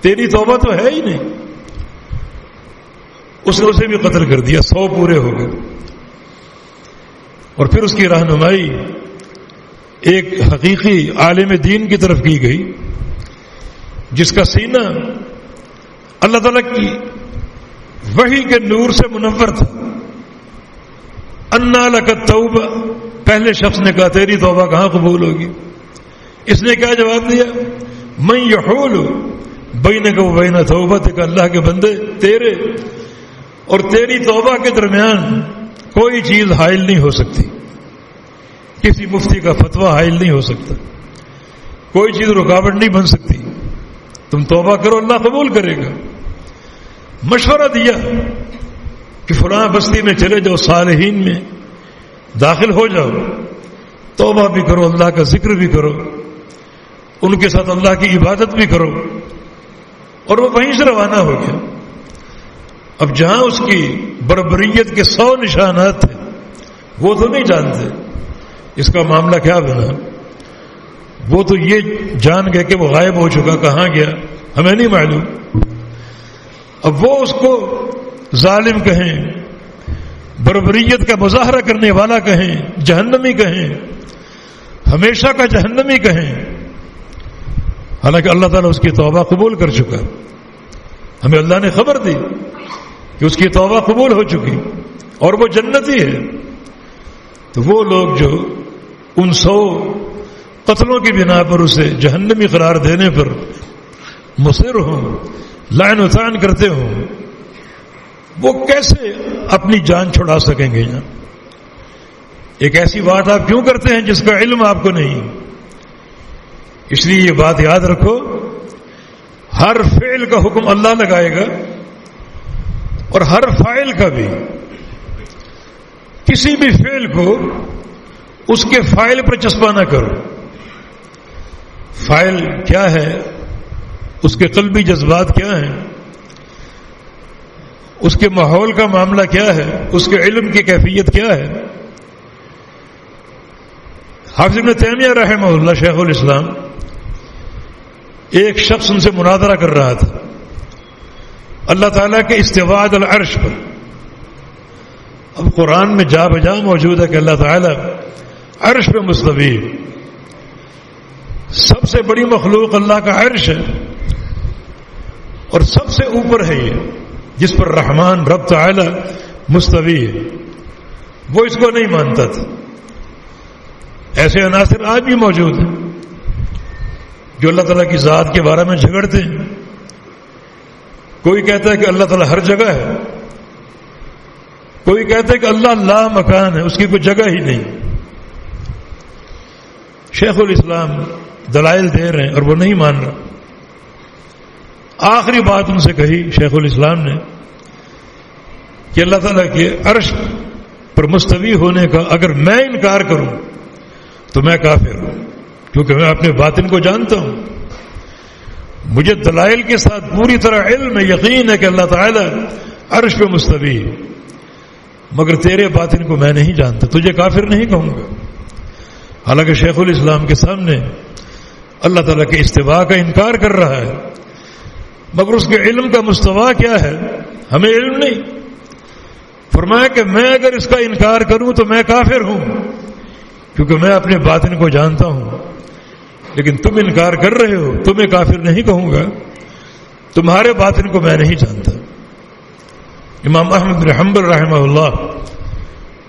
تیری توبہ تو ہے ہی نہیں۔ اس نے اسے بھی قتل کر دیا، 100 پورے ہو گئے، اور پھر اس کی رہنمائی ایک حقیقی عالم دین کی طرف کی گئی جس کا سینہ اللہ تعالیٰ کی وحی کے نور سے منور تھا۔ انا لک التوبہ، پہلے شخص نے کہا تیری توبہ کہاں قبول ہوگی؟ اس نے کیا جواب دیا؟ من یحول بینک و بین توبتک، اللہ کے بندے تیرے اور تیری توبہ کے درمیان کوئی چیز حائل نہیں ہو سکتی، کسی مفتی کا فتویٰ حائل نہیں ہو سکتا، کوئی چیز رکاوٹ نہیں بن سکتی، تم توبہ کرو اللہ قبول کرے گا۔ مشورہ دیا کہ فلاں بستی میں چلے جاؤ، صالحین میں داخل ہو جاؤ، توبہ بھی کرو، اللہ کا ذکر بھی کرو، ان کے ساتھ اللہ کی عبادت بھی کرو، اور وہ وہیں سے روانہ ہو گیا۔ اب جہاں اس کی بربریت کے 100 نشانات تھے وہ تو نہیں جانتے، اس کا معاملہ کیا بنا؟ وہ تو یہ جان گئے کہ وہ غائب ہو چکا، کہاں گیا ہمیں نہیں معلوم۔ اب وہ اس کو ظالم کہیں، بربریت کا مظاہرہ کرنے والا کہیں، جہنمی کہیں، ہمیشہ کا جہنمی کہیں، حالانکہ اللہ تعالیٰ اس کی توبہ قبول کر چکا، ہمیں اللہ نے خبر دی کہ اس کی توبہ قبول ہو چکی اور وہ جنتی ہے۔ تو وہ لوگ جو ان 100 قتلوں کی بنا پر اسے جہنمی قرار دینے پر مصر ہوں، لعن و طعن کرتے ہوں، وہ کیسے اپنی جان چھڑا سکیں گے؟ یہاں ایک ایسی بات آپ کیوں کرتے ہیں جس کا علم آپ کو نہیں؟ اس لیے یہ بات یاد رکھو، ہر فعل کا حکم اللہ لگائے گا اور ہر فاعل کا بھی۔ کسی بھی فعل کو اس کے فاعل پر چسپا نہ کرو، فاعل کیا ہے، اس کے قلبی جذبات کیا ہیں، اس کے ماحول کا معاملہ کیا ہے، اس کے علم کی کیفیت کیا ہے۔ حافظ ابن تیمیہ رحمہ اللہ شیخ الاسلام، ایک شخص ان سے مناظرہ کر رہا تھا اللہ تعالیٰ کے استواء علی العرش پر۔ اب قرآن میں جا بجا موجود ہے کہ اللہ تعالیٰ عرش پہ مستوی، سب سے بڑی مخلوق اللہ کا عرش ہے، اور سب سے اوپر ہے یہ جس پر رحمان رب تعالی مستوی ہے۔ وہ اس کو نہیں مانتا تھا۔ ایسے عناصر آج بھی موجود ہیں جو اللہ تعالیٰ کی ذات کے بارے میں جھگڑتے ہیں۔ کوئی کہتا ہے کہ اللہ تعالیٰ ہر جگہ ہے، کوئی کہتا ہے کہ اللہ لا مکان ہے، اس کی کوئی جگہ ہی نہیں۔ شیخ الاسلام دلائل دے رہے ہیں اور وہ نہیں مان رہا۔ آخری بات ان سے کہی شیخ الاسلام نے کہ اللہ تعالیٰ کے عرش پر مستوی ہونے کا اگر میں انکار کروں تو میں کافر ہوں، کیونکہ میں اپنے باطن کو جانتا ہوں، مجھے دلائل کے ساتھ پوری طرح علم ہے، یقین ہے کہ اللہ تعالیٰ عرش پہ مستوی ہے، مگر تیرے باطن کو میں نہیں جانتا، تجھے کافر نہیں کہوں گا۔ حالانکہ شیخ الاسلام کے سامنے اللہ تعالیٰ کے استواء کا انکار کر رہا ہے، مگر اس کے علم کا مستویٰ کیا ہے ہمیں علم نہیں۔ فرمایا کہ میں اگر اس کا انکار کروں تو میں کافر ہوں، کیونکہ میں اپنے باطن کو جانتا ہوں، لیکن تم انکار کر رہے ہو، تمہیں کافر نہیں کہوں گا، تمہارے باطن کو میں نہیں جانتا۔ امام احمد بن حنبل رحمہ اللہ،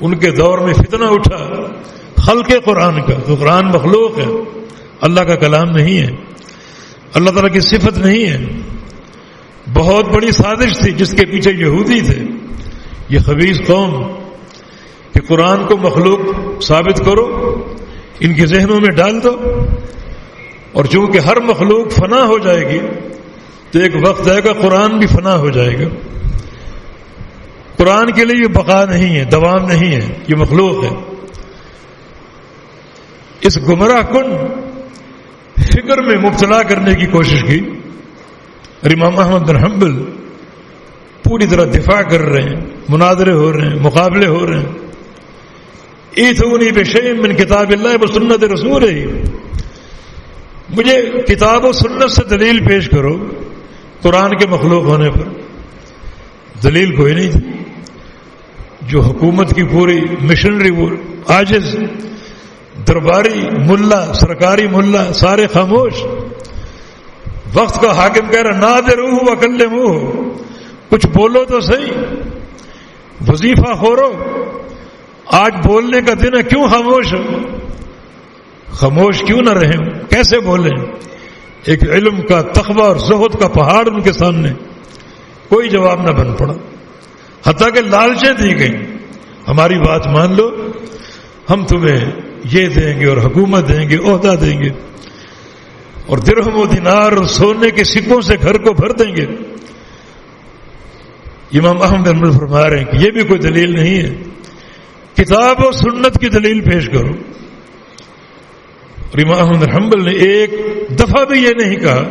ان کے دور میں فتنہ اٹھا خلق قرآن کا، تو قرآن مخلوق ہے، اللہ کا کلام نہیں ہے، اللہ تعالیٰ کی صفت نہیں ہے۔ بہت بڑی سازش تھی جس کے پیچھے یہودی تھے، یہ خبیث قوم، کہ قرآن کو مخلوق ثابت کرو، ان کے ذہنوں میں ڈال دو، اور چونکہ ہر مخلوق فنا ہو جائے گی تو ایک وقت آئے گا قرآن بھی فنا ہو جائے گا۔ قرآن کے لیے یہ بقا نہیں ہے، دوام نہیں ہے، یہ مخلوق ہے۔ اس گمراہ کن فکر میں مبتلا کرنے کی کوشش کی، اور امام احمد بن حنبل پوری طرح دفاع کر رہے ہیں، مناظرے ہو رہے ہیں، مقابلے ہو رہے ہیں۔ ایتونی بشیء من کتاب اللہ و سنت رسول، مجھے کتاب و سنت سے دلیل پیش کرو قرآن کے مخلوق ہونے پر۔ دلیل کوئی نہیں تھی۔ جو حکومت کی پوری مشنری، وہ عاجز، درباری ملا، سرکاری ملا، سارے خاموش۔ وقت کا حاکم کہہ رہا نادروہ وکلموہ، کچھ بولو تو صحیح، وظیفہ خورو، آج بولنے کا دن ہے، کیوں خاموش ہو؟ خاموش کیوں نہ رہیں؟ کیسے بولیں؟ ایک علم کا تقویٰ اور زہد کا پہاڑ ان کے سامنے، کوئی جواب نہ بن پڑا، حتیٰ کہ لالچیں دی گئیں، ہماری بات مان لو، ہم تمہیں یہ دیں گے اور حکومت دیں گے، عہدہ دیں گے، اور درہم و دینار اور سونے کے سکوں سے گھر کو بھر دیں گے۔ امام احمد بن حنبل فرما رہے ہیں کہ یہ بھی کوئی دلیل نہیں ہے، کتاب و سنت کی دلیل پیش کرو۔ اور امام احمد بن حنبل نے ایک دفعہ بھی یہ نہیں کہا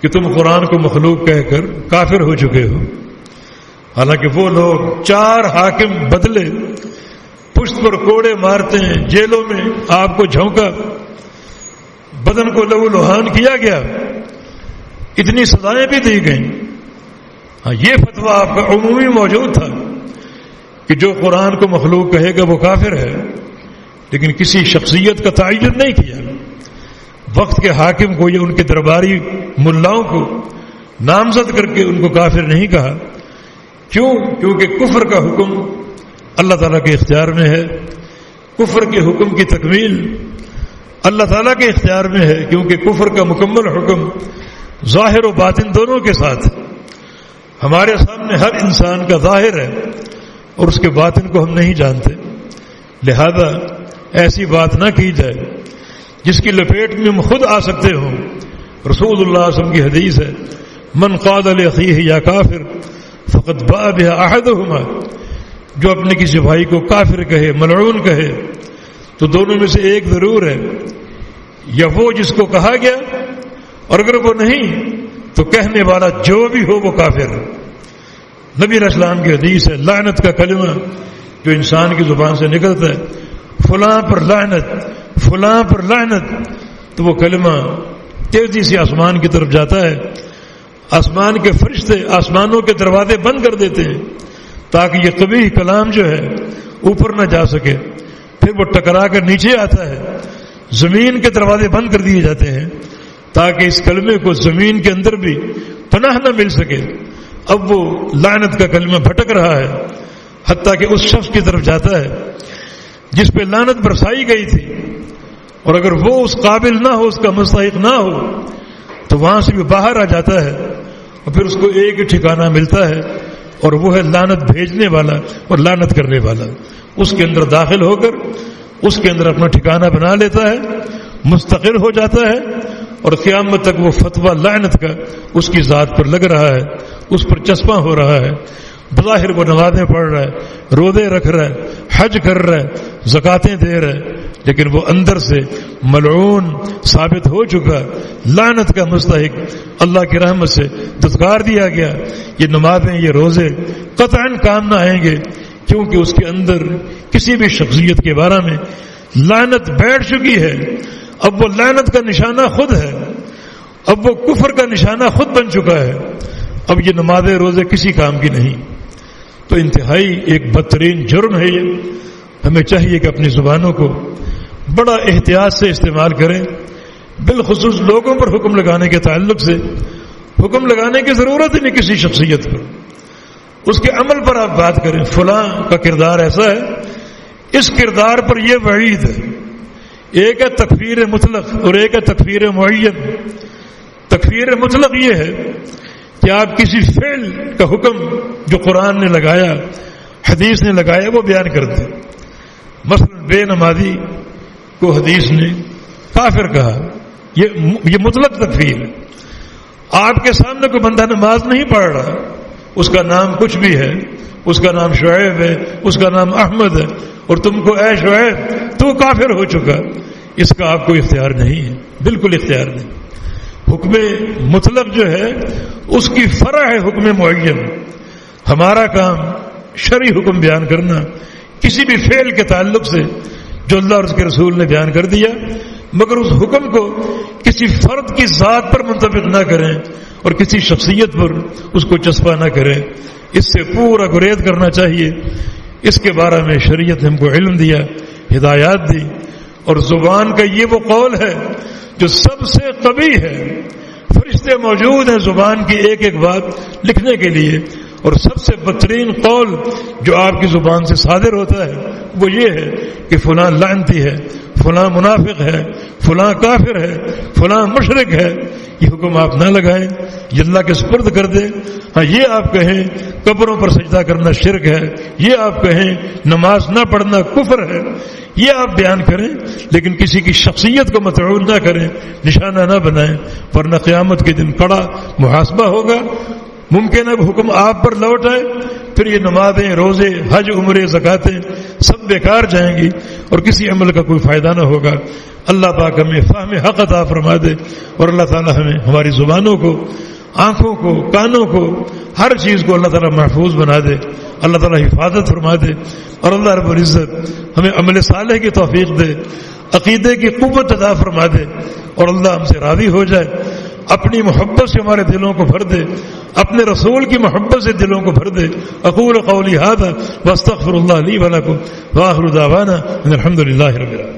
کہ تم قرآن کو مخلوق کہہ کر کافر ہو چکے ہو۔ حالانکہ وہ لوگ 4 حاکم بدلے، پشت پر کوڑے مارتے ہیں، جیلوں میں آپ کو جھونکا، بدن کو لہو لہان کیا گیا، اتنی سزائیں بھی دی گئیں۔ ہاں، یہ فتویٰ آپ کا عمومی موجود تھا کہ جو قرآن کو مخلوق کہے گا وہ کافر ہے، لیکن کسی شخصیت کا تعین نہیں کیا۔ وقت کے حاکم کو یا ان کے درباری ملاؤں کو نامزد کر کے ان کو کافر نہیں کہا۔ کیوں؟ کیونکہ کفر کا حکم اللہ تعالیٰ کے اختیار میں ہے، کفر کے حکم کی تکمیل اللہ تعالیٰ کے اختیار میں ہے، کیونکہ کفر کا مکمل حکم ظاہر و باطن دونوں کے ساتھ ہمارے سامنے ہر انسان کا ظاہر ہے، اور اس کے باطن کو ہم نہیں جانتے۔ لہذا ایسی بات نہ کی جائے جس کی لپیٹ میں ہم خود آ سکتے ہوں۔ رسول اللہ صلی اللہ علیہ وسلم کی حدیث ہے، من قال لاخیہ یا کافر فقد باء بها احدہما، جو اپنے کسی بھائی کو کافر کہے، ملعون کہے، تو دونوں میں سے ایک ضرور ہے، یا وہ جس کو کہا گیا، اور اگر وہ نہیں تو کہنے والا جو بھی ہو وہ کافر ہے۔ نبی علیہ السلام کی حدیث ہے، لعنت کا کلمہ جو انسان کی زبان سے نکلتا ہے، فلاں پر لعنت، فلاں پر لعنت، تو وہ کلمہ تیزی سے آسمان کی طرف جاتا ہے، آسمان کے فرشتے آسمانوں کے دروازے بند کر دیتے ہیں تاکہ یہ قبیح کلام جو ہے اوپر نہ جا سکے، پھر وہ ٹکرا کر نیچے آتا ہے، زمین کے دروازے بند کر دیے جاتے ہیں تاکہ اس کلمے کو زمین کے اندر بھی پناہ نہ مل سکے۔ اب وہ لعنت کا کلمہ بھٹک رہا ہے حتیٰ کہ اس شخص کی طرف جاتا ہے جس پہ لعنت برسائی گئی تھی، اور اگر وہ اس قابل نہ ہو، اس کا مستحق نہ ہو، تو وہاں سے بھی باہر آ جاتا ہے، اور پھر اس کو ایک ہی ٹھکانہ ملتا ہے، اور وہ ہے لعنت بھیجنے والا اور لعنت کرنے والا۔ اس کے اندر داخل ہو کر اس کے اندر اپنا ٹھکانہ بنا لیتا ہے، مستقر ہو جاتا ہے، اور قیامت تک وہ فتویٰ لعنت کا اس کی ذات پر لگ رہا ہے، اس پر چسپاں ہو رہا ہے۔ بظاہر وہ نمازیں پڑھ رہا ہے، روزے رکھ رہا ہے، حج کر رہا ہے، زکاتیں دے رہا ہے، لیکن وہ اندر سے ملعون ثابت ہو چکا، لعنت کا مستحق، اللہ کی رحمت سے دستکار دیا گیا۔ یہ نمازیں، یہ روزے قطعاً کام نہ آئیں گے، کیونکہ اس کے اندر کسی بھی شخصیت کے بارے میں لعنت بیٹھ چکی ہے۔ اب وہ لعنت کا نشانہ خود ہے، اب وہ کفر کا نشانہ خود بن چکا ہے، اب یہ نمازیں روزے کسی کام کی نہیں۔ تو انتہائی ایک بدترین جرم ہے یہ۔ ہمیں چاہیے کہ اپنی زبانوں کو بڑا احتیاط سے استعمال کریں، بالخصوص لوگوں پر حکم لگانے کے تعلق سے۔ حکم لگانے کی ضرورت ہی نہیں کسی شخصیت پر، اس کے عمل پر آپ بات کریں، فلاں کا کردار ایسا ہے، اس کردار پر یہ وعید ہے۔ ایک ہے تکفیر مطلق اور ایک ہے تکفیر معین۔ تکفیر مطلق یہ ہے کہ آپ کسی فعل کا حکم جو قرآن نے لگایا، حدیث نے لگایا، وہ بیان کر دیں۔ مثلا بے نمازی کو حدیث نے کافر کہا، یہ مطلق تکفیر ہے۔ آپ کے سامنے کوئی بندہ نماز نہیں پڑھ رہا، اس کا نام کچھ بھی ہے، اس کا نام شعیب ہے، اس کا نام احمد ہے، اور تم کو اے شعیب تو کافر ہو چکا، اس کا آپ کو اختیار نہیں ہے، بالکل اختیار نہیں۔ حکم مطلق جو ہے اس کی فرع ہے حکم معین۔ ہمارا کام شرعی حکم بیان کرنا کسی بھی فعل کے تعلق سے جو اللہ اور اس کے رسول نے بیان کر دیا، مگر اس حکم کو کسی فرد کی ذات پر منطبق نہ کریں اور کسی شخصیت پر اس کو چسپاں نہ کریں۔ اس سے پورا گریز کرنا چاہیے۔ اس کے بارے میں شریعت نے ہم کو علم دیا، ہدایات دی، اور زبان کا یہ وہ قول ہے جو سب سے قبیح ہے۔ فرشتے موجود ہیں زبان کی ایک ایک بات لکھنے کے لیے، اور سب سے بدترین قول جو آپ کی زبان سے صادر ہوتا ہے وہ یہ ہے کہ فلاں لعنتی ہے، فلاں منافق ہے، فلاں کافر ہے، فلاں مشرک ہے۔ یہ حکم آپ نہ لگائیں، یہ اللہ کے سپرد کر دیں۔ ہاں یہ آپ کہیں قبروں پر سجدہ کرنا شرک ہے، یہ آپ کہیں نماز نہ پڑھنا کفر ہے، یہ آپ بیان کریں، لیکن کسی کی شخصیت کو مطعون نہ کریں، نشانہ نہ بنائیں، ورنہ قیامت کے دن کڑا محاسبہ ہوگا۔ ممکن ہے حکم آپ پر لوٹ آئے، پھر یہ نمازیں، روزے، حج، عمرے، زکاتیں سب بیکار جائیں گی اور کسی عمل کا کوئی فائدہ نہ ہوگا۔ اللہ پاک ہمیں فہم حق عطا فرما دے، اور اللہ تعالی ہمیں ہماری زبانوں کو، آنکھوں کو، کانوں کو، ہر چیز کو اللہ تعالیٰ محفوظ بنا دے، اللہ تعالیٰ حفاظت فرما دے، اور اللہ رب العزت ہمیں عمل صالح کی توفیق دے، عقیدے کی قوت عطا فرما دے، اور اللہ ہم سے راضی ہو جائے، اپنی محبت سے ہمارے دلوں کو بھر دے، اپنے رسول کی محبت سے دلوں کو بھر دے۔ اقول قولی ھذا واستغفر اللہ لی ولکم وآخر دعوانا ان الحمد للہ رب العالمین۔